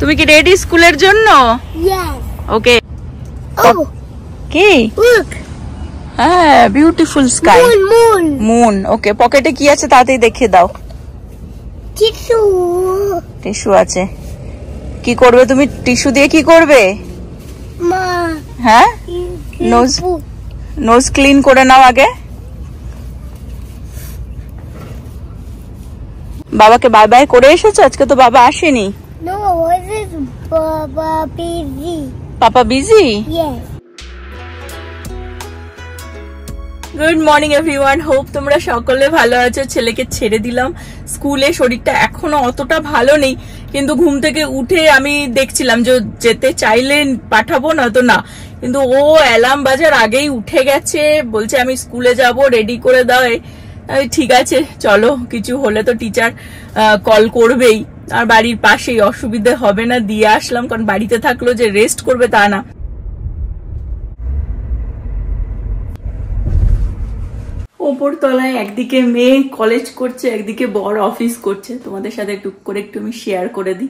তুমি কি রেডি স্কুলের জন্য? ওকে। কি? হ্যাঁ, বিউটিফুল স্কাই। মুন। ওকে, পকেটে কি আছে তাড়াতাড়ি দেখিয়ে দাও। টিস্যু। টিস্যু আছে। কি করবে তুমি টিস্যু দিয়ে? কি করবে? মা। হ্যাঁ, নোজ ক্লিন করে নাও আগে। বাবাকে বাই বাই করে এসেছো? আজকে তো বাবা আসেনি। No, what is Papa busy? Papa busy? Yes. Good morning everyone, hope তোমরা সকলে ভালো আছো। ছেলেকে ছেড়ে দিলাম স্কুলে, শরীরটা এখনো অতটা ভালো নেই, কিন্তু ঘুম থেকে উঠে আমি দেখছিলাম যে যেতে চাইলে পাঠাবো না তো না, কিন্তু ও অ্যালার্ম বাজার আগেই উঠে গেছে, বলছে আমি স্কুলে যাব, রেডি করে দাও। ঠিক আছে চলো, কিছু হলে তো টিচার কল করবেই, আর বাড়ির পাশেই, অসুবিধে হবে না, দিয়ে আসলাম। কারণ বাড়িতে থাকলো যে রেস্ট করবে তা না। ওপর তলায় একদিকে মেয়ে কলেজ করছে, একদিকে বড় অফিস করছে। তোমাদের সাথে একটু করে একটু আমি শেয়ার করে দিই।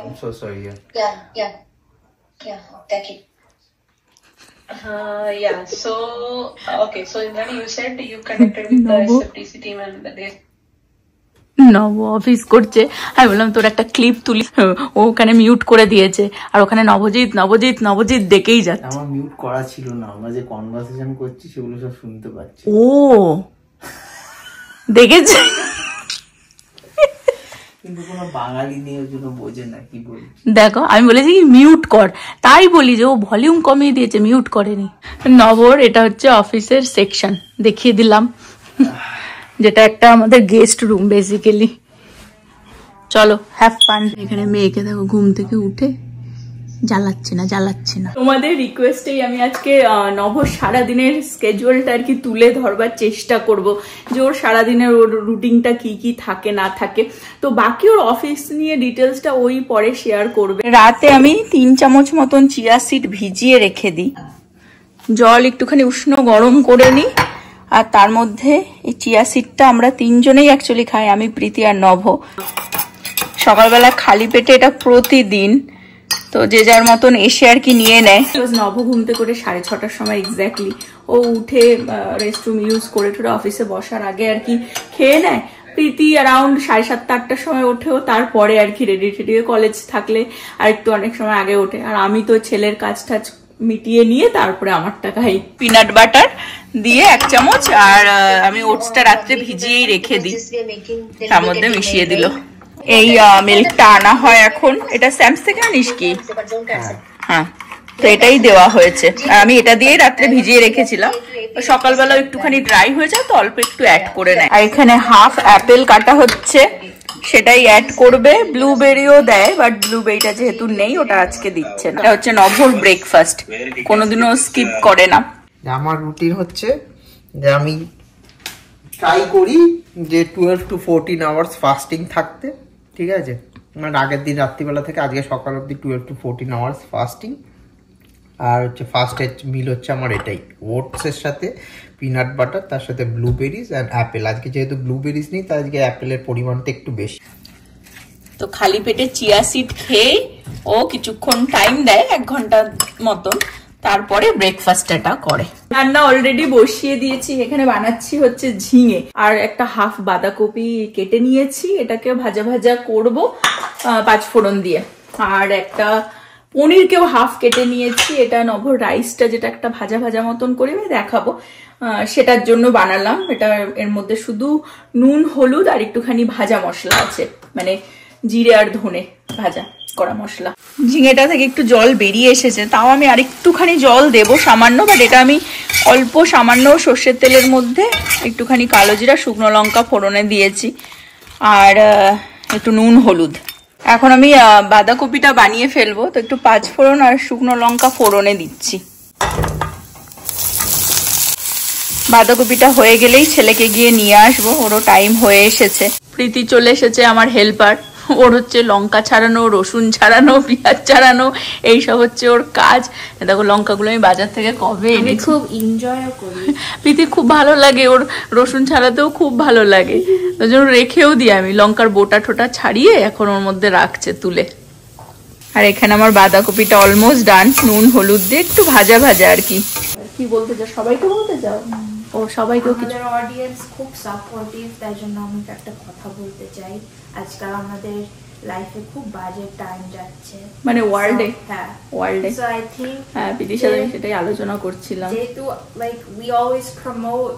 I'm so sorry. Yeah. Thank you. Yeah. So okay. So Indrani, you said you connected with the SFTC team and they. নব অফিস করছে। আমি বললাম তোর একটা ক্লিপ তুলি, ও ওখানে মিউট করে দিয়েছে, আর ওখানে নবজিৎ নবজিৎ নবজিৎ ডেকেই যাচ্ছে। আমার মিউট করা ছিল না, আমরা যে কনভারসেশন করছি সেগুলো সব শুনতে পাচ্ছি। ও দেখেছে, কিন্তু কোনো বাঙালি নিয়ে ওর জন্য বোঝে না কি বলি। দেখো আমি বলেছি কি মিউট কর, তাই বলি যে ও ভলিউম কমিয়ে দিয়েছে, মিউট করেনি। নবর এটা হচ্ছে অফিসের সেকশন, দেখিয়ে দিলাম, যেটা একটা আমাদের গেস্ট রুম বেসিক্যালি। চলো হ্যাভ ফান। এখানে মেয়েকে দেখো ঘুম থেকে উঠে জ্বালাচ্ছে না। তোমাদের রিকোয়েস্টেই আমি আজকে নভর সারাদিনের স্কেজুয়ালটা আর কি তুলে ধরবার চেষ্টা করব, যে ওর সারাদিনের ওর রুটিনটা কি থাকে না থাকে। তো বাকি ওর অফিস নিয়ে ডিটেলসটা ওই পরে শেয়ার করবে। রাতে আমি 3 চামচ মতন চিয়া সিড ভিজিয়ে রেখে দিই, জল একটুখানি উষ্ণ গরম করে নিই, আর তার মধ্যে এই চিয়া সিডটা আমরা 3 জনেই অ্যাকচুয়ালি খাই, আমি, প্রীতি আর নভ। সকালবেলা খালি পেটে এটা প্রতিদিন, তো যে যার মতন এসে আর কি নিয়ে নেয়। নভ ঘুমতে করে 6:30টার সময় এক্স্যাক্টলি ও উঠে রেস্টরুম ইউজ করে টোরে অফিসে বসার আগে আর কি খেয়ে নেয়। প্রীতি অ্যারাউন্ড 7:30-8টার সময় ওঠেও, তারপরে আর কি রেডি টেডি, কলেজ থাকলে আর একটু অনেক সময় আগে ওঠে। আর আমি তো ছেলের কাজ টাজ মিটিয়ে নিয়ে তারপরে আমারটা খাই, পিনাট বাটার দিয়ে 1 চামচ, আর আমি ওটসটা রাত্রে ভিজিয়েই রেখে দিই, তার মধ্যে মিশিয়ে দিল। এই মিল্কটা আনা হয় এখন, এটা স্যামস থেকে আনিস কি? হ্যাঁ, তো এটাই দেওয়া হয়েছে, আর আমি এটা দিয়েই রাত্রে ভিজিয়ে রেখেছিলাম। সকালবেলা একটুখানি ড্রাই হয়ে যায় তো অল্প একটু অ্যাড করে নেয়। আর এখানে হাফ অ্যাপেল কাটা হচ্ছে, সেটাই অ্যাড করবে। ব্লুবেরিও দেয়, বাট ব্লুবেরিটা যেহেতু নেই ওটা আজকে দিচ্ছে না। এটা হচ্ছে নভর ব্রেকফাস্ট, কোনোদিনও স্কিপ করে না। আমার রুটিন হচ্ছে যে আমি ট্রাই করি যে 12 to 14 আওয়ার্স ফাস্টিং থাকতে, ঠিক আছে? মানে আগের দিন রাত্রিবেলা থেকে আজকে সকাল অবধি 12 to 14 আওয়ার্স ফাস্টিং। আর হচ্ছে ফার্স্ট মিল হচ্ছে আমার এটাই, ওটসের সাথে পিনাট বাটার, তার সাথে ব্লুবেরিজ অ্যান্ড অ্যাপেল। আজকে যেহেতু ব্লুবেরিজ নেই তাই আজকে অ্যাপেলের পরিমাণটা একটু বেশি। তো খালি পেটে চিয়া সিড খেয়ে ও কিছুক্ষণ টাইম দেয়, 1 ঘন্টা মতন, তারপরে ব্রেকফাস্টটা করে। রান্না অলরেডি বসিয়ে দিয়েছি, এখানে বানাচ্ছি হচ্ছে ঝিঙে, আর একটা হাফ বাঁধাকপি কেটে নিয়েছি, এটাকে ভাজা ভাজা করব 5 ফোড়ন দিয়ে। আর একটা পনিরকেও হাফ কেটে নিয়েছি, এটা নভর রাইসটা যেটা একটা ভাজা ভাজা মতন করে আমি দেখাবো, সেটার জন্য বানালাম। এটা এর মধ্যে শুধু নুন, হলুদ আর একটুখানি ভাজা মশলা আছে, মানে জিরে আর ধনে ভাজা করা মশলা। ঝিঙেটা থেকে একটু জল বেরিয়ে এসেছে, তাও আমি আর একটুখানি জল দেবো সামান্য, বাট এটা আমি অল্প সামান্য সর্ষের তেলের মধ্যে একটুখানি কালো জিরা, শুকনো লঙ্কা ফোড়নে দিয়েছি, আর একটু নুন, হলুদ। এখন আমি বাঁধাকপিটা বানিয়ে ফেলবো, তো একটু 5 ফোড়ন আর শুকনো লঙ্কা ফোড়নে দিচ্ছি। বাঁধাকপিটা হয়ে গেলেই ছেলেকে গিয়ে নিয়ে আসবো, ওরও টাইম হয়ে এসেছে। প্রীতি চলে এসেছে আমার হেল্পার। ওর হচ্ছে লঙ্কা ছাড়ানো, রসুন ছাড়ানো, পেঁয়াজ ছাড়ানো, এইসব হচ্ছে ওর কাজ। দেখো লঙ্কাগুলো আমি বাজার থেকে কবে এনে, খুব এনজয় করি। প্রীতি খুব ভালো লাগে, ওর রসুন ছাড়াতেও খুব ভালো লাগে, ওই জন্য রেখেও দিই আমি। লঙ্কার বোটা ঠোটা ছাড়িয়ে এখন ওর মধ্যে রাখছে তুলে। আর এখানে আমার বাঁধাকপিটা অলমোস্ট ডান, নুন হলুদ দিয়ে একটু ভাজা ভাজা আর কি। কি বলতে চাও, সবাইকে বলতে চাও? ও সবাইকেও কিছু। আমাদের অডিয়েন্স খুব সাপোর্টিভ, তাই জন্য আমি একটা কথা বলতে চাই। আজকাল আমাদের লাইফে খুব বাজে টাইম যাচ্ছে, মানে ওয়ার্ল্ডে। হ্যাঁ ওয়ার্ল্ডে। সো আই থিংক হ্যাঁ প্রীতির সাথে আমি সেটাই আলোচনা করছিলাম। যেহেতু like we always promote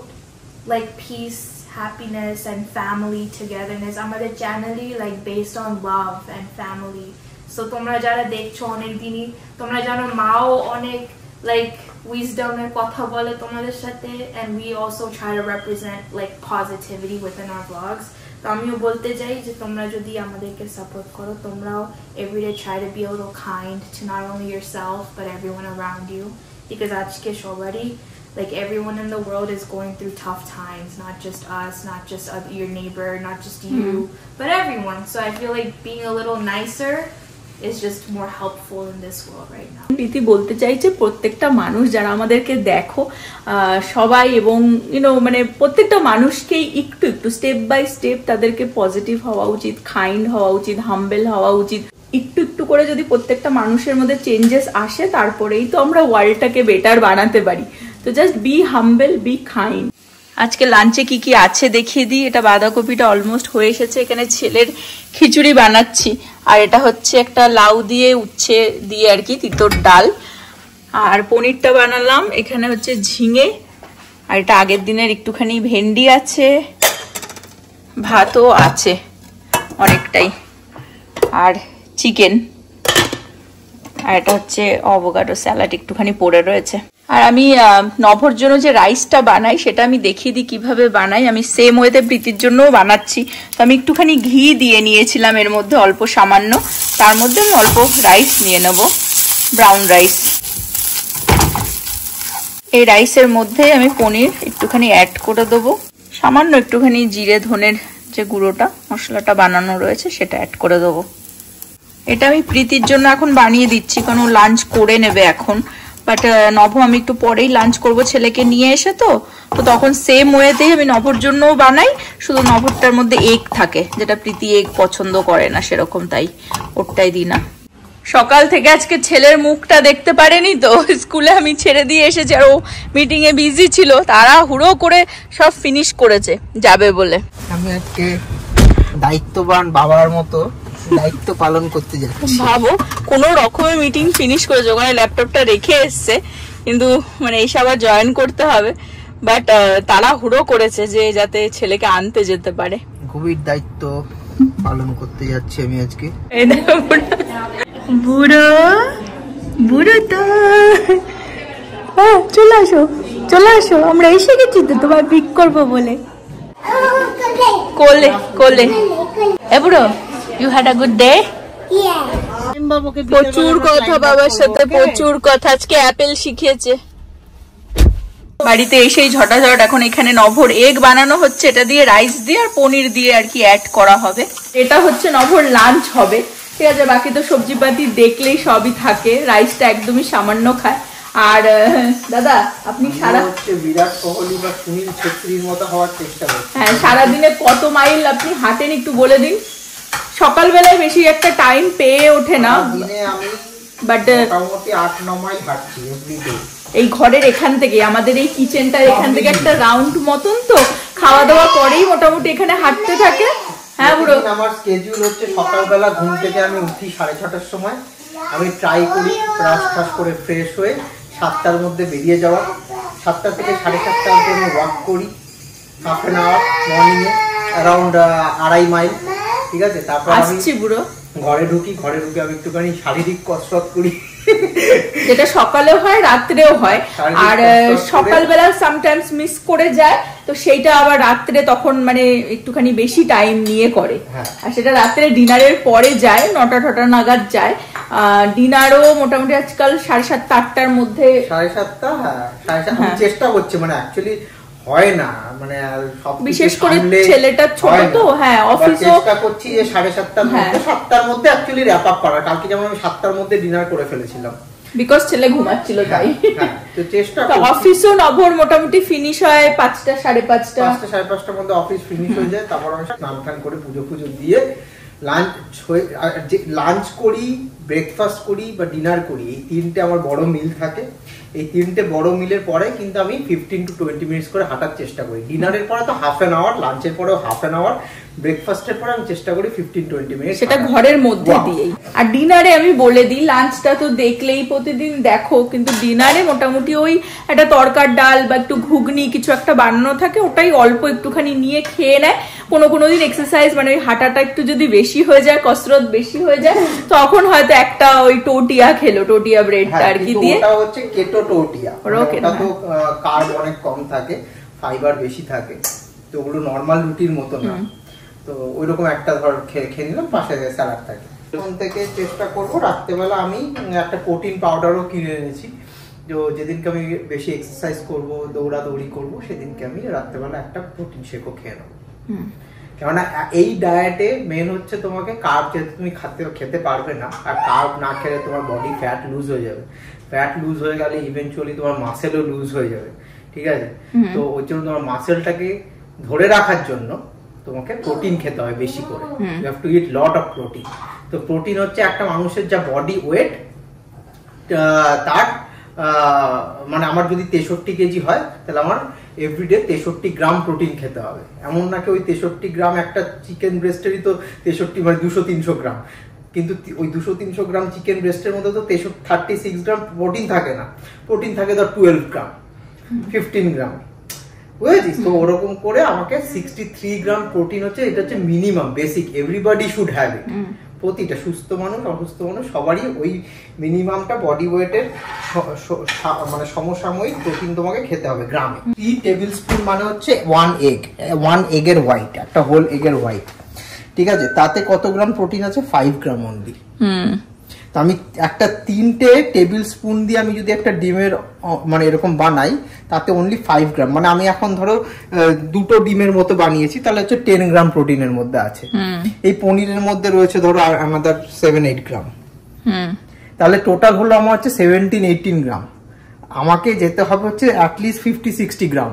like peace, happiness and family togetherness, আমাদের চ্যানেলই like based on love and family. So তোমরা যারা দেখছো অনেক দিনই, তোমরা জানো মাও অনেক লাইক wisdom এর কথা বলে তোমাদের সাথে, and we also try to represent like positivity within our vlogs. তো আমিও বলতে চাই যে তোমরা যদি আমাদেরকে সাপোর্ট করো, তোমরাও everyday try to be a little kind to not only yourself but everyone around you, because আজকে সবারই like everyone in the world is going through tough times, not just us, not just your neighbor, not just you, but everyone. So I feel like being a little nicer is just more helpful in this world right now. প্রীতি বলতে চাইছে প্রত্যেকটা মানুষ যারা আমাদেরকে দেখো সবাই, এবং মানে প্রত্যেকটা মানুষকেই একটু একটু স্টেপ বাই স্টেপ তাদেরকে পজিটিভ হওয়া উচিত, কাইন্ড হওয়া উচিত, হাম্বেল হওয়া উচিত। একটু একটু করে যদি প্রত্যেকটা মানুষের মধ্যে চেঞ্জেস আসে, তারপরেই তো আমরা ওয়ার্ল্ডটাকে বেটার বানাতে পারি। তো just be humble, be kind. আজকে লাঞ্চে কি কি আছে দেখিয়ে দিই। এটা বাঁধাকপিটা অলমোস্ট হয়ে এসেছে, এখানে ছেলের খিচুড়ি বানাচ্ছি, আর এটা হচ্ছে একটা লাউ দিয়ে উচ্ছে দিয়ে আর কি তিতর ডাল, আর পনিরটা বানালাম। এখানে হচ্ছে ঝিঙে, আর এটা আগের দিনের একটুখানি ভেন্ডি আছে, ভাতও আছে অনেকটাই, আর চিকেন, আর এটা হচ্ছে অ্যাভোকাডো স্যালাড একটুখানি পড়ে রয়েছে। আর আমি নভর জন্য যে রাইসটা বানাই সেটা আমি দেখিয়ে দিই কিভাবে বানাই। আমি সেম ওয়েতে প্রীতির জন্যও বানাচ্ছি। তো আমি একটুখানি ঘি দিয়ে নিয়েছিলাম এর মধ্যে অল্প সামান্য, তার মধ্যে আমি অল্প রাইস নিয়ে নেব, ব্রাউন রাইস। এই রাইসের মধ্যে আমি পনির একটুখানি অ্যাড করে দেবো, সামান্য একটুখানি জিরে ধনের যে গুঁড়োটা মশলাটা বানানো রয়েছে সেটা অ্যাড করে দেবো। এটা আমি প্রীতির জন্য এখন বানিয়ে দিচ্ছি, কারণ ও লাঞ্চ করে নেবে এখন। বাট নভ আমি একটু পরেই লাঞ্চ করব ছেলেকে নিয়ে এসে, তো তখন সেম ওয়েতেই আমি নভর জন্যও বানাই, শুধু নভরটার মধ্যে এগ থাকে, যেটা প্রীতি এগ পছন্দ করে না সেরকম, তাই ওরটাই দিই না। সকাল থেকে আজকে ছেলের মুখটা দেখতে পারেনি, তো স্কুলে আমি ছেড়ে দিয়ে এসেছি, আর ও মিটিং এ বিজি ছিল, তারা হুড়ো করে সব ফিনিশ করেছে যাবে বলে। আমি আজকে দায়িত্ববান বাবার মতো দায়িত্ব পালন করতে যাচ্ছি। ভাবো কোনো রকমের মিটিং ফিনিশ করেছে, ওখানে ল্যাপটপটা রেখে এসছে, কিন্তু মানে এসে আবার জয়েন করতে হবে। বাট তারা হুড়ো করেছে যে যাতে ছেলেকে আনতে যেতে পারে। খুবই দায়িত্ব পালন করতে যাচ্ছি আমি আজকে। বুড়ো বুড়ো তো চলে আসো, চলে আসো, আমরা এসে গেছি তো তোমার পিক করবো বলে। কোলে কোলে। এ বুড়ো, You had a good day? Yeah. প্রচুর কথা বাবার সাথে, প্রচুর কথা। আজকে অ্যাপেল শিখিয়েছে। বাড়িতে এসেই ঝটাঝট এখন এখানে নভর এগ বানানো হচ্ছে, এটা দিয়ে রাইস দিয়ে আর পনির দিয়ে আর কি অ্যাড করা হবে। এটা হচ্ছে নভর লাঞ্চ হবে, ঠিক আছে। বাকি তো সবজি পাতি দেখলেই সবই থাকে, রাইসটা একদমই সামান্য খায়। আর দাদা আপনি সারা বিরাট কোহলি বা সুনীল ছেত্রীর মতো হওয়ার চেষ্টা করছেন। হ্যাঁ, সারাদিনে কত মাইল আপনি হাঁটেন একটু বলে দিন। সকালবেলায় বেশি একটা টাইম পেয়ে ওঠে না, দিনে আমি বাট মোটামুটি 8-9 মাইল হাঁটছি এভরিডে। এই ঘরের এখান থেকে, আমাদের এই কিচেনটা এখান থেকে একটা রাউন্ড মতন, তো খাওয়া দাওয়া পরেই মোটামুটি এখানে হাঁটতে থাকে। হ্যাঁ বুড়ো, আমার স্কেডিউল হচ্ছে সকালবেলা ঘুম থেকে আমি উঠি 6:30টার সময়, আমি ট্রাই করি ব্রাশ টাশ করে ফ্রেশ হয়ে 7টার মধ্যে বেরিয়ে যাওয়া। 7টা থেকে 7:30 অবধি আমি ওয়াক করি, হাফ অ্যান আওয়ার মর্নিংয়ে, অ্যারাউন্ড 2.5 মাইল, ঠিক আছে। তারপর আসছি বুড়ো, ঘরে ঢুকি আমি একটুখানি শারীরিক কসরত করি, যেটা সকালেও হয় রাত্রেও হয়। আর সকালবেলা সামটাইমস মিস করে যায়, তো সেইটা আবার রাত্রে তখন মানে একটুখানি বেশি টাইম নিয়ে করে। আর সেটা রাত্রে ডিনারের পরে যায়, 9টা নাগাদ যায়। ডিনারও মোটামুটি আজকাল 7:30-8টার মধ্যে। 7:30, হ্যাঁ 7:30 চেষ্টা করছি, মানে অ্যাকচুয়ালি হয় না, মানে বিশেষ করে ছেলেটা ছোট তো। হ্যাঁ, অফিসও চেষ্টা করছি যে 7:30টার মধ্যে 7টার মধ্যে অ্যাকচুয়ালি র‍্যাপ আপ করা। কালকে যেমন আমি 7টার মধ্যে ডিনার করে ফেলেছিলাম বিকজ ছেলে ঘুমাচ্ছিল তাই। তো চেষ্টা অফিসও নভর মোটামুটি ফিনিশ হয় 5টা 5:30টার মধ্যে অফিস ফিনিশ হয়ে যায়। তারপর আমি স্নান টান করে পুজো দিয়ে লাঞ্চ করি, ব্রেকফাস্ট করি বা ডিনার করি, এই তিনটে আমার বড় মিল থাকে। এই তিনটে বড় মিলের পরে কিন্তু আমি 15 to 20 মিনিটস করে হাঁটার চেষ্টা করি। ডিনারের পরে তো হাফ অ্যান আওয়ার, লাঞ্চের পরেও হাফ অ্যান আওয়ার, ব্রেকফাস্টের পরে আমি চেষ্টা করি 15-20 মিনিট, সেটা ঘরের মধ্যে দিয়েই। আর ডিনারে আমি বলে দিই, লাঞ্চটা তো দেখলেই প্রতিদিন দেখো, কিন্তু ডিনারে মোটামুটি ওই একটা তরকার ডাল বা একটু ঘুগনি কিছু একটা বানানো থাকে, ওটাই অল্প একটুখানি নিয়ে খেয়ে নেয়। কোনো দিন এক্সারসাইজ মানে ওই হাঁটাটা একটু যদি বেশি হয়ে যায়, কসরত বেশি হয়ে যায়, তখন হয়তো একটা ওই টোটিয়া খেলো, টোটিয়া ব্রেডটা আর কি দিয়ে। ওটা হচ্ছে কেটো টোটিয়া, ওটা তো কার্ব অনেক কম থাকে, ফাইবার বেশি থাকে, তো ওগুলো নরমাল রুটির মতো না। তো ওইরকম একটা ধর খেয়ে নিলাম, পাশে স্যালাড থাকে। তখন থেকে চেষ্টা করবো রাত্রেবেলা আমি একটা প্রোটিন পাউডারও কিনে এনেছি। তো যেদিনকে আমি বেশি এক্সারসাইজ করব, দৌড়াদৌড়ি করব, সেদিনকে আমি রাত্রেবেলা একটা প্রোটিন শেকও খেয়ে নেবো। কেননা এই ডায়েটে মেন হচ্ছে তোমাকে কার্ব যেহেতু তুমি খেতে পারবে না, আর কার্ব না খেলে তোমার বডি ফ্যাট লুজ হয়ে যাবে। ফ্যাট লুজ হয়ে গেলে ইভেনচুয়ালি তোমার মাসেলও লুজ হয়ে যাবে, ঠিক আছে? তো ওই জন্য তোমার মাসেলটাকে ধরে রাখার জন্য তোমাকে প্রোটিন খেতে হয় বেশি করে। You have to eat lot of protein. তো প্রোটিন হচ্ছে একটা মানুষের যা বডি ওয়েট, তার মানে আমার যদি 63 কেজি হয়, তাহলে আমার এভরিডে 63 গ্রাম প্রোটিন খেতে হবে। এমন নাকি ওই 63 গ্রাম একটা চিকেন ব্রেস্টেরই তো 63 মানে 200-300 গ্রাম, কিন্তু ওই 200-300 গ্রাম চিকেন ব্রেস্টের মধ্যে তো 36 গ্রাম প্রোটিন থাকে না, প্রোটিন থাকে ধর 12 গ্রাম, 15 গ্রাম, বুঝেছিস? তো ওরকম করে আমাকে 63 গ্রাম প্রোটিন হচ্ছে, এটা হচ্ছে minimum basic, everybody should have it. প্রতিটা সুস্থ মানুষ অসুস্থ মানুষ সবারই ওই মিনিমামটা বডি ওয়েটের মানে সমসাময়িক প্রোটিন তোমাকে খেতে হবে গ্রামে। 3 টেবিল স্পুন মানে হচ্ছে 1 এগের হোয়াইট, একটা হোল এগের হোয়াইট, ঠিক আছে? তাতে কত গ্রাম প্রোটিন আছে? 5 গ্রাম অনলি। তো আমি একটা 3টে টেবিল স্পুন দিয়ে আমি যদি একটা ডিমের মানে এরকম বানাই, তাতে অনলি 5 গ্রাম, মানে আমি এখন ধরো 2টো ডিমের মতো বানিয়েছি, তাহলে হচ্ছে 10 গ্রাম প্রোটিনের মধ্যে আছে। এই পনিরের মধ্যে রয়েছে ধরো আমাদের 7-8 গ্রাম, তাহলে টোটাল হলো আমার হচ্ছে 17-18 গ্রাম। আমাকে যেতে হবে হচ্ছে অ্যাটলিস্ট 50-60 গ্রাম,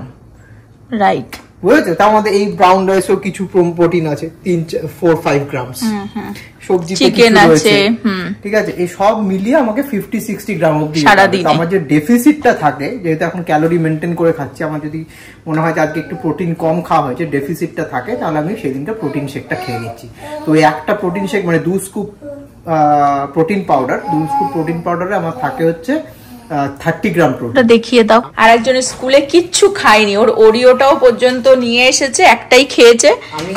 রাইট? বুঝেছো? তার মধ্যে এই ব্রাউন রাইসও কিছু প্রোটিন আছে, 3-4-5 গ্রাম, সবজি চিকেন আছে, ঠিক আছে? এই সব মিলিয়ে আমাকে 50-60 গ্রাম অবধি সারাদিন। আমার যে ডেফিসিটটা থাকে, যেহেতু এখন ক্যালোরি মেনটেন করে খাচ্ছি, আমার যদি মনে হয় যে আজকে একটু প্রোটিন কম খাওয়া হয়েছে, ডেফিসিটটা থাকে, তাহলে আমি সেদিনটা প্রোটিন শেকটা খেয়ে নিচ্ছি। তো এই একটা প্রোটিন শেক মানে 2 scoop protein powder, 2 scoop protein পাউডারে আমার থাকে হচ্ছে 30 গ্রাম প্রোটিন। দেখিয়ে দাও। আর একজনের স্কুলে কিচ্ছু খায়নি, ওর ওরিওটাও পর্যন্ত নিয়ে এসেছে, একটাই খেয়েছে,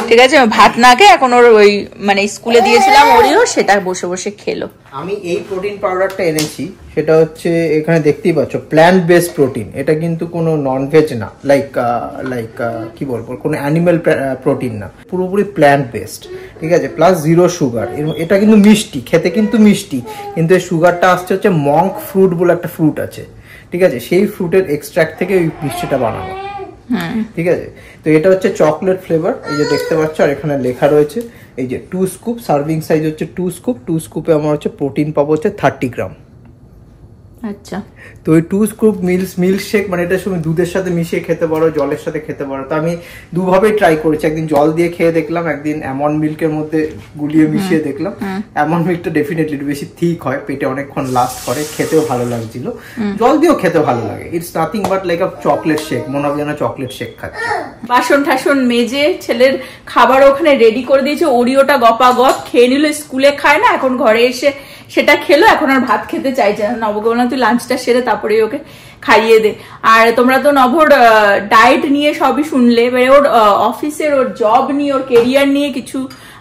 ঠিক আছে? ভাত না খেয়ে এখন ওর ওই মানে স্কুলে দিয়েছিলাম ওরিও, সেটা বসে বসে খেলো। আমি এই প্রোটিন পাউডারটা এনেছি, সেটা হচ্ছে এখানে দেখতেই পাচ্ছ প্ল্যান্ট বেসড প্রোটিন। এটা কিন্তু কোনো ননভেজ না, লাইক কি বলবো, কোনো অ্যানিমাল প্রোটিন না, পুরোপুরি প্ল্যান্ট বেসড, ঠিক আছে? Plus 0 sugar. এটা কিন্তু মিষ্টি, খেতে কিন্তু মিষ্টি, কিন্তু এই সুগারটা আসছে হচ্ছে মঙ্ক ফ্রুট বলে একটা ফ্রুট আছে, ঠিক আছে? সেই ফ্রুটের এক্সট্রাক্ট থেকে ওই মিষ্টিটা বানানো, ঠিক আছে? তো এটা হচ্ছে চকলেট ফ্লেভার, এই যে দেখতে পাচ্ছ, আর এখানে লেখা রয়েছে এই যে 2 স্কুপ, সার্ভিং সাইজ হচ্ছে 2 স্কুপ। 2 স্কুপে আমার হচ্ছে প্রোটিন পাবো হচ্ছে 30 গ্রাম। আচ্ছা, তো ওই 2 স্কুপ মিল্ক শেক মানে এটা তুমি দুধের সাথে মিশিয়ে খেতে পারো, জলের সাথে খেতে পারো। তো আমি দুভাবেই ট্রাই করেছি, একদিন জল দিয়ে খেয়ে দেখলাম, একদিন অ্যালমন্ড মিল্কের মধ্যে গুলিয়ে মিশিয়ে দেখলাম। অ্যালমন্ড মিল্কটা ডেফিনেটলি বেশি থিক হয়, পেটে অনেকক্ষণ লাস্ট করে, খেতেও ভালো লাগছিল, জল দিয়েও খেতে ভালো লাগে। It's nothing but like a chocolate shake, মনে হবে যেন চকলেট শেক খাচ্ছে। বাসন ঠাসন মেজে ছেলের খাবার ওখানে রেডি করে দিয়েছে, ওরিওটা গপাগপ খেয়ে নিল, স্কুলে খায় না, এখন ঘরে এসে সেটা খেলো, এখন আর ভাত খেতে চাইছে না। নবকে বললাম তুই লাঞ্চটা সেরে তারপরে ওকে খাইয়ে দে। আর তোমরা তো নভর ডায়েট নিয়ে সবই শুনলে, এবারে ওর অফিসের, ওর জব নিয়ে, ওর কেরিয়ার নিয়ে কিছু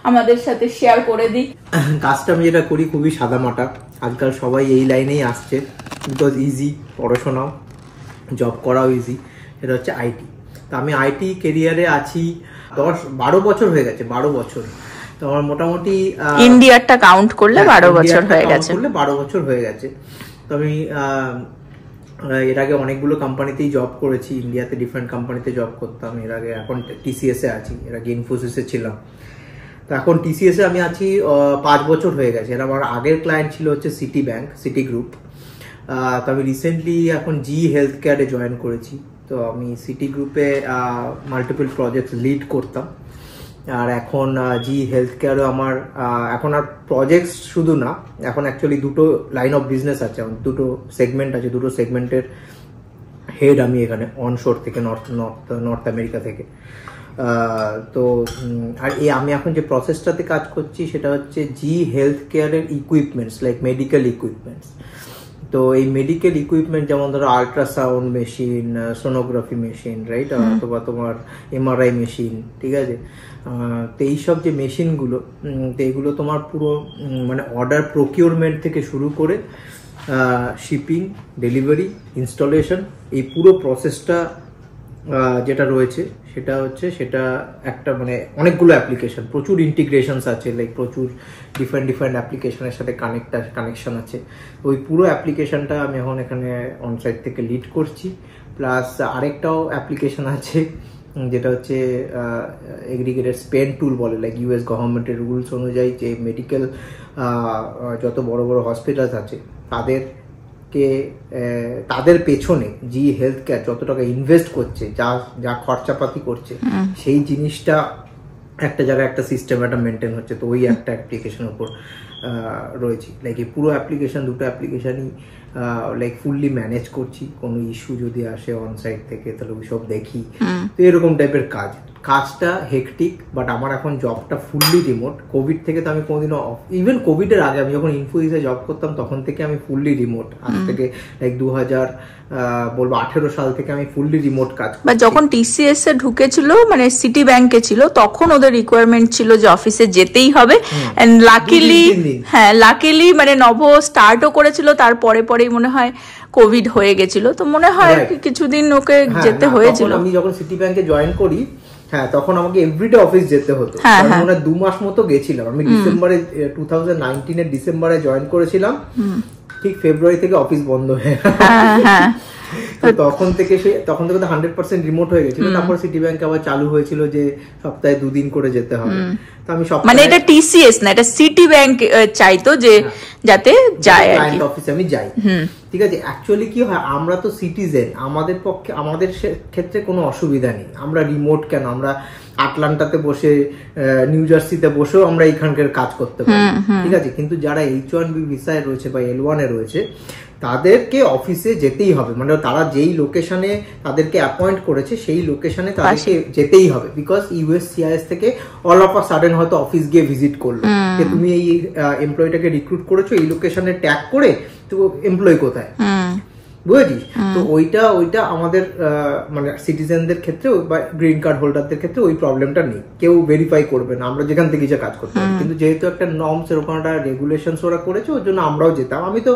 আমাদের সাথে শেয়ার করে দিই। কাজটা আমি যেটা করি খুবই সাদামাটা, আজকাল সবাই এই লাইনেই আসছে, বিকজ ইজি, পড়াশোনাও, জব করাও ইজি। এটা হচ্ছে আইটি। তো আমি আইটি কেরিয়ারে আছি 12 বছর হয়ে গেছে, 12 বছর। তো আমার মোটামুটি ইন্ডিয়ারটা কাউন্ট করলে 12 বছর হয়ে গেছে, 12 বছর হয়ে গেছে। তো আমি এর আগে অনেকগুলো কোম্পানিতেই জব করেছি, ইন্ডিয়াতে ডিফারেন্ট কোম্পানিতে জব করতাম এর আগে। এখন টিসিএসে আছি, এর আগে ইনফোসিসে ছিলাম। তো এখন টিসিএসে আমি আছি 5 বছর হয়ে গেছে। এর আমার আগের ক্লায়েন্ট ছিল হচ্ছে সিটি ব্যাংক, সিটি গ্রুপ। তো আমি রিসেন্টলি এখন জি হেলথ কেয়ারে জয়েন করেছি। তো আমি সিটি গ্রুপে মাল্টিপল প্রজেক্ট লিড করতাম, আর এখন জি হেলথ কেয়ারও আমার এখন আর প্রজেক্ট শুধু না, এখন অ্যাকচুয়ালি দুটো লাইন অফ বিজনেস আছে, দুটো সেগমেন্ট আছে, দুটো সেগমেন্টের হেড আমি এখানে অনশোর থেকে নর্থ আমেরিকা থেকে। তো আর আমি এখন যে প্রসেসটাতে কাজ করছি সেটা হচ্ছে জি হেলথ কেয়ারের ইকুইপমেন্টস, লাইক মেডিকেল ইকুইপমেন্টস। তো এই মেডিকেল ইকুইপমেন্ট যেমন ধরো ultrasound machine, sonography machine, right, অথবা তোমার এমআরআই মেশিন, ঠিক আছে। তো এইসব যে মেশিনগুলো, তো এইগুলো তোমার পুরো মানে অর্ডার প্রকিউরমেন্ট থেকে শুরু করে শিপিং, ডেলিভারি, ইনস্টলেশন, এই পুরো প্রসেসটা যেটা রয়েছে সেটা একটা মানে অনেকগুলো অ্যাপ্লিকেশন, প্রচুর ইন্টিগ্রেশনস আছে, লাইক প্রচুর ডিফারেন্ট অ্যাপ্লিকেশনের সাথে কানেকশন আছে। ওই পুরো অ্যাপ্লিকেশনটা আমি এখন এখানে অনসাইট থেকে লিড করছি। প্লাস আরেকটাও অ্যাপ্লিকেশন আছে যেটা হচ্ছে এগ্রিগেটেড স্পেন্ড টুল বলে, লাইক ইউএস গভর্নমেন্টের রুলস অনুযায়ী যে মেডিকেল যত বড় বড় হসপিটালস আছে তাদের পেছনে জি হেলথ কেয়ার যত টাকা ইনভেস্ট করছে, যা খরচাপাতি করছে, সেই জিনিসটা একটা জায়গায় একটা সিস্টেম একটা মেনটেন হচ্ছে। তো ওই একটা অ্যাপ্লিকেশনের উপর রয়েছে, লাইক এই পুরো অ্যাপ্লিকেশন, দুটো অ্যাপ্লিকেশনই লাইক ফুললি ম্যানেজ করছি। কোনো ইস্যু যদি আসে অনসাইট থেকে তাহলে ওই সব দেখি। তো এরকম টাইপের কাজটা হেকটিক, বাট আমার এখন জবটা ফুললি রিমোট। কোভিড থেকে তো আমি কোনোদিনও, ইভেন কোভিডের আগে আমি যখন ইনফোসিসে জব করতাম তখন থেকে আমি ফুললি রিমোট। আজ থেকে লাইক 2018 সাল থেকে আমি ফুললি রিমোট কাজ। বা যখন টিসিএস এ ঢুকেছিল, মানে সিটি ব্যাংকে ছিল, তখন ওদের রিকোয়ারমেন্ট ছিল যে অফিসে যেতেই হবে। এন্ড লাকিলি মানে নভ স্টার্টও করেছিল, তারপরে পরেই মনে হয় কোভিড হয়ে গেছিল। তো মনে হয় কিছুদিন ওকে যেতে হয়েছিল। আমি যখন সিটি ব্যাংকে জয়েন করি, তখন আমাকে এভরিডে অফিস যেতে হতো। মানে 2 মাস মতো গেছিলাম আমি। ডিসেম্বরে 2019 ডিসেম্বরে জয়েন করেছিলাম, ঠিক ফেব্রুয়ারি থেকে অফিস বন্ধ হয়ে গেল। তখন থেকে তো 100% রিমোট হয়ে গেছিল। তারপর সিটি ব্যাংক আবার চালু হয়েছিল যে সপ্তাহে 2 দিন করে যেতে হবে। তো আমি মানে এটা টিসিএস না, এটা সিটি ব্যাংক চাইতো যে যাতে যায় আর কি, অফিসে আমি যাই। ঠিক আছে, অ্যাকচুয়ালি কি হয়, আমরা তো সিটিজেন, আমাদের পক্ষে, আমাদের ক্ষেত্রে কোনো অসুবিধা নেই। আমরা রিমোট কেন, আমরা আটলান্টাতে বসে, নিউ জার্সিতে বসেও আমরা এখানকার কাজ করতে পারি, ঠিক আছে। কিন্তু যারা H1B ভিসায় রয়েছে বা L1 এ রয়েছে, তাদেরকে অফিসে যেতেই হবে। মানে তারা যেই লোকেশনে তাদেরকে অ্যাপয়েন্ট করেছে সেই লোকেশনে তাদেরকে যেতেই হবে। বিকজ USCIS থেকে অল অফ আ সাডেন হয়তো অফিস গিয়ে ভিজিট করলো যে তুমি এই এমপ্লয়িটাকে রিক্রুট করেছো এই লোকেশনে ট্যাগ করে, তো এমপ্লয়ি কোথায়, বুঝেছিস? তো ওইটা আমাদের মানে সিটিজেনদের ক্ষেত্রে বা গ্রিন কার্ড হোল্ডারদের ক্ষেত্রে ওই প্রবলেমটা নেই, কেউ ভেরিফাই করবে না, আমরা যেখান থেকে যে কাজ করতে পারি। কিন্তু যেহেতু একটা নর্মস, এরকম একটা রেগুলেশনস ওরা করেছে, ওর জন্য আমরাও যেতাম। আমি তো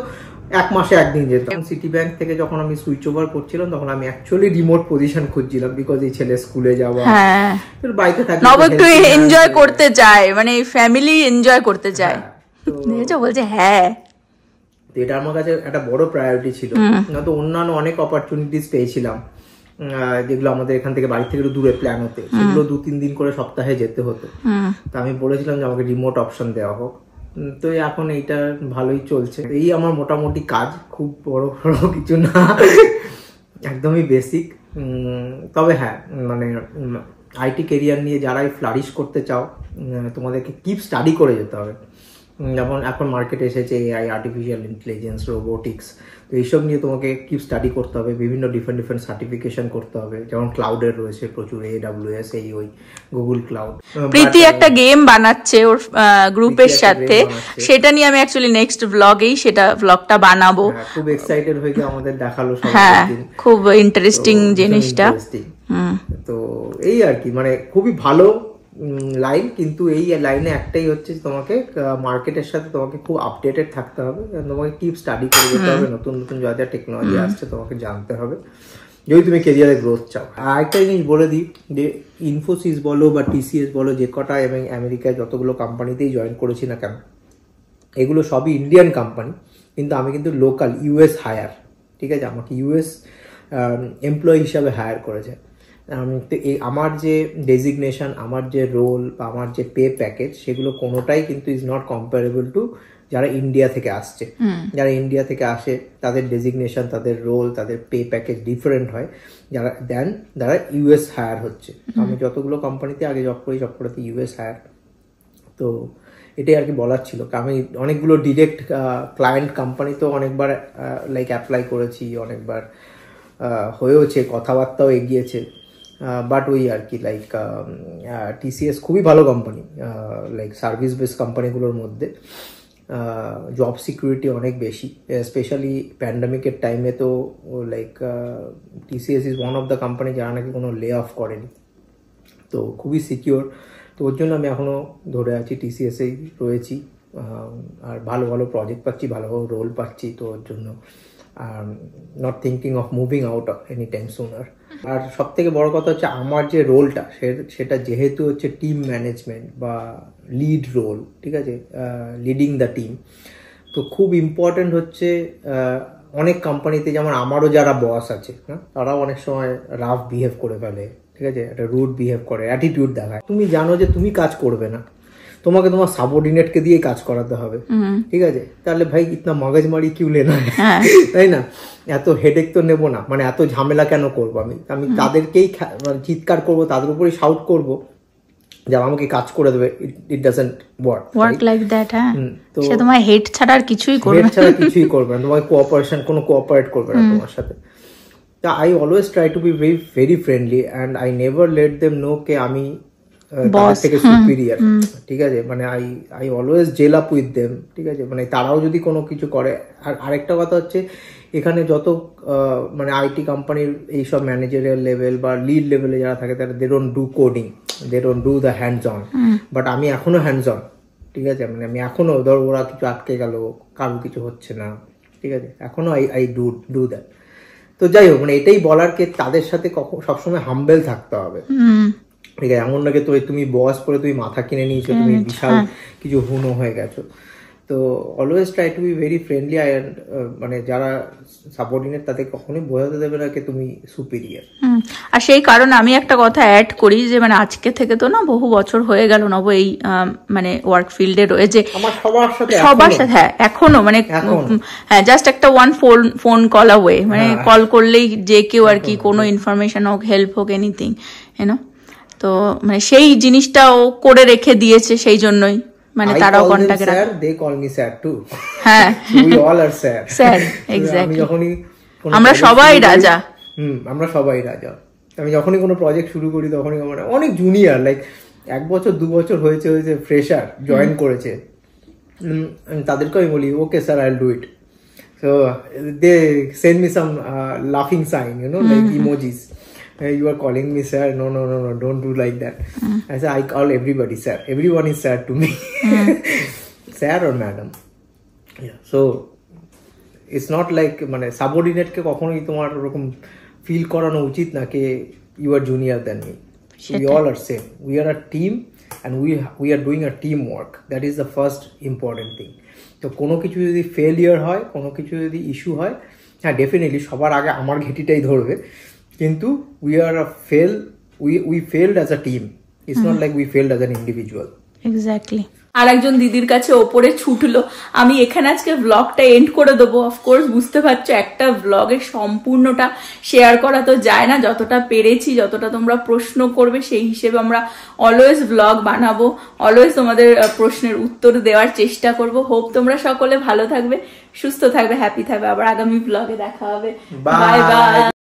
1 মাসে 1 দিন যেতাম। সিটি ব্যাংক থেকে যখন আমি সুইচ ওভার করছিলাম তখন আমি অ্যাকচুয়ালি রিমোট পজিশন খুঁজছিলাম, বিকজ এই ছেলে স্কুলে যাওয়া, বাড়িতে থাকি, নব একটু এনজয় করতে চায়, মানে ফ্যামিলি এনজয় করতে চায়। তো বলছে এটা আমার কাছে একটা বড় প্রায়োরিটি ছিল। না তো অন্যান্য অনেক অপরচুনিটিস পেয়েছিলাম যেগুলো আমাদের এখান থেকে বাড়ি থেকে দূরে প্ল্যান হতে, সেগুলো 2-3 দিন করে সপ্তাহে যেতে হতো। তো আমি বলেছিলাম যে আমাকে রিমোট অপশন দেওয়া হোক। তো এখন এইটা ভালোই চলছে। এই আমার মোটামুটি কাজ, খুব বড় কিছু না, একদমই বেসিক। তবে মানে আইটি কেরিয়ার নিয়ে যারাই ফ্লারিশ করতে চাও, তোমাদেরকে কিপ স্টাডি করে যেতে হবে। যেমন এখন মার্কেটে এসেছে AI, আর্টিফিশিয়াল ইন্টেলিজেন্স, রোবোটিক্স, তো এইসব নিয়ে তোমাকে কিপ স্টাডি করতে হবে। বিভিন্ন ডিফারেন্ট সার্টিফিকেশন করতে হবে, যেমন ক্লাউডের রয়েছে প্রচুর, AWS, ওই গুগল ক্লাউড। প্রীতি একটা গেম বানাচ্ছে ওর গ্রুপের সাথে, সেটা নিয়ে আমি অ্যাকচুয়ালি নেক্সট ব্লগেই সেটা ব্লগটা বানাবো। খুব এক্সাইটেড হয়ে আমাদের দেখালো সব, খুব ইন্টারেস্টিং জিনিসটা। তো এই আর কি, মানে খুবই ভালো লাইন। কিন্তু এই লাইনে একটাই হচ্ছে, তোমাকে মার্কেটের সাথে তোমাকে খুব আপডেটেড থাকতে হবে, তোমাকে কিপ স্টাডি করে যেতে হবে। নতুন নতুন যা যা টেকনোলজি আসছে তোমাকে জানতে হবে যদি তুমি কেরিয়ারে গ্রোথ চাও। আরেকটা জিনিস বলে দিই যে ইনফোসিস বলো বা TCS বলো, যে কটা এবং আমেরিকায় যতগুলো কোম্পানিতেই জয়েন করেছি না কেন, এগুলো সবই ইন্ডিয়ান কোম্পানি, কিন্তু আমি কিন্তু লোকাল US হায়ার, ঠিক আছে, আমাকে ইউএস এমপ্লয়ি হিসাবে হায়ার করেছে। তো আমার যে ডেজিগনেশন, আমার যে রোল বা আমার যে পে প্যাকেজ, সেগুলো কোনোটাই কিন্তু ইজ নট কম্পারেবল টু যারা ইন্ডিয়া থেকে আসছে। যারা ইন্ডিয়া থেকে আসে তাদের ডেজিগনেশন, তাদের রোল, তাদের পে প্যাকেজ ডিফারেন্ট হয় যারা ইউএস হায়ার হচ্ছে। আমি যতগুলো কোম্পানিতে আগে জব করি সবগুলোতে ইউএস হায়ার। তো এটাই আর কি বলার ছিল। আমি অনেকগুলো ডিরেক্ট ক্লায়েন্ট কোম্পানিতেও অনেকবার লাইক অ্যাপ্লাই করেছি, অনেকবার হয়েওছে, কথাবার্তাও এগিয়েছে। বাট ওই আর কি লাইক টিসিএস খুবই ভালো কোম্পানি, লাইক সার্ভিস বেস কোম্পানিগুলোর মধ্যে জব সিকিউরিটি অনেক বেশি, স্পেশালি প্যান্ডামিকের টাইমে। তো like TCS is one of the company যারা নাকি কোনো লে অফ করেনি, তো খুবই সিকিউর। তো ওর জন্য আমি এখনও ধরে আছি, টিসিএসেই রয়েছি, আর ভালো ভালো প্রজেক্ট পাচ্ছি, ভালো ভালো রোল পাচ্ছি। তো ওর জন্য not thinking of moving out any time sooner. আর সব থেকে বড় কথা হচ্ছে আমার যে রোলটা সেটা যেহেতু হচ্ছে টিম ম্যানেজমেন্ট বা লিড রোল, ঠিক আছে, লিডিং দ্য টিম। তো খুব ইম্পর্টেন্ট হচ্ছে অনেক কোম্পানিতে যেমন আমারও যারা বস আছে, হ্যাঁ, তারাও অনেক সময় রাফ বিহেভ করে ফেলে, ঠিক আছে, একটা রুড বিহেভ করে, অ্যাটিটিউড দেখায়। তুমি জানো যে তুমি কাজ করবে না, তোমাকে তোমার সাবঅর্ডিনেটকে দিয়ে কাজ করাতে হবে, ঠিক আছে, তাহলে ভাই ইতনা মগজমারি কিউ লেনা, তাই না? এত হেডেক তো নেবো না, মানে এত ঝামেলা কেন করবো? আমি তাদেরকেই চিৎকার করবো, তাদের উপরেই শাউট করবো যারা আমাকে কাজ করে দেবে। It doesn't work like that. হ্যাঁ, তো সে তোমার হেড ছাড়া আর কিছুই করবে না, তোমাকে কোঅপারেট করবে না তোমার সাথে। তা I always try to be very friendly and I never let them know কে আমি তাদের থেকে সুপিরিয়ার, ঠিক আছে, মানে I always gel up with them, ঠিক আছে, মানে তারাও যদি কোনো কিছু করে। আর আরেকটা কথা হচ্ছে, এখানে যত মানে আইটি কোম্পানির এইসব ম্যানেজারিয়াল লেভেল বা লিড লেভেলে যারা থাকে তারা they don't do coding, they don't do the hands on, but আমি এখনো হ্যান্ডস অন, ঠিক আছে, মানে আমি এখনো ধর ওরা কিছু আটকে গেল, কারো কিছু হচ্ছে না, ঠিক আছে, এখনো আই ডু দ্যাট। তো যাই হোক, মানে এটাই বলার কে তাদের সাথে সবসময় হাম্বেল থাকতে হবে, ঠিক আছে, এমন নাকি তো তুমি বস করে তুমি মাথা কিনে নিয়েছো, তুমি বিশাল কিছু হুনো হয়ে গেছো। তো always try to be very friendly and মানে যারা সাবঅর্ডিনেট তাদের কখনোই বোঝাতে দেবে না কি তুমি সুপিরিয়ার। আর সেই কারণে আমি একটা কথা অ্যাড করি যে মানে আজকে থেকে তো না বহু বছর হয়ে গেল নব এই মানে ওয়ার্ক ফিল্ডে রয়েছে, সবার সাথে হ্যাঁ এখনো মানে হ্যাঁ জাস্ট একটা ফোন কল অ্যাওয়ে, মানে কল করলেই যে কেউ আর কি কোনো ইনফরমেশন হোক, হেল্প হোক, এনিথিং, ইউনো। তো মানে সেই জিনিসটাও করে রেখে দিয়েছে, সেই জন্যই মানে তারাও কন্টাক্ট রাখে। They call me sir too, হ্যাঁ we all are sir, sir exactly, যখনই আমরা সবাই রাজা, আমরা সবাই রাজা। আমি যখনই কোনো প্রজেক্ট শুরু করি তখনই আমার অনেক জুনিয়র, লাইক 1 বছর 2 বছর হয়েছে ফ্রেশার জয়েন করেছে, তাদেরকে আমি বলি okay sir I will do it. So they send me some লাফিং sign, you know, like emojis. You are calling me sir? No, don't do like that. I said I call everybody sir. Everyone is sir to me. Sir or madam. Yeah. So it's not like মানে subordinate কে কখনোই তোমার ওরকম feel করানো উচিত না কে you are junior than me. We all are same. We are a team and we are doing a teamwork. That is the first important thing. তো কোনো কিছু যদি ফেলিয়ার হয়, কোনো কিছু যদি ইস্যু হয়, হ্যাঁ ডেফিনেটলি সবার আগে আমার ঘেটিটাই ধরবে, কিন্তু we failed as a team. It's not like we failed as an individual. Exactly. আর একজন দিদির কাছে ওপরে ছুটলো, আমি এখানে আজকে ব্লগটা এন্ড করে দেবো। অফকোর্স বুঝতে পারছো একটা ব্লগের সম্পূর্ণটা শেয়ার করা তো যায় না, যতটা পেরেছি, যতটা তোমরা প্রশ্ন করবে সেই হিসেবে আমরা অলওয়েজ ব্লগ বানাবো, অলওয়েজ তোমাদের প্রশ্নের উত্তর দেওয়ার চেষ্টা করব। হোপ তোমরা সকলে ভালো থাকবে, সুস্থ থাকবে, হ্যাপি থাকবে। আবার আগামী ব্লগে দেখা হবে। Bye bye.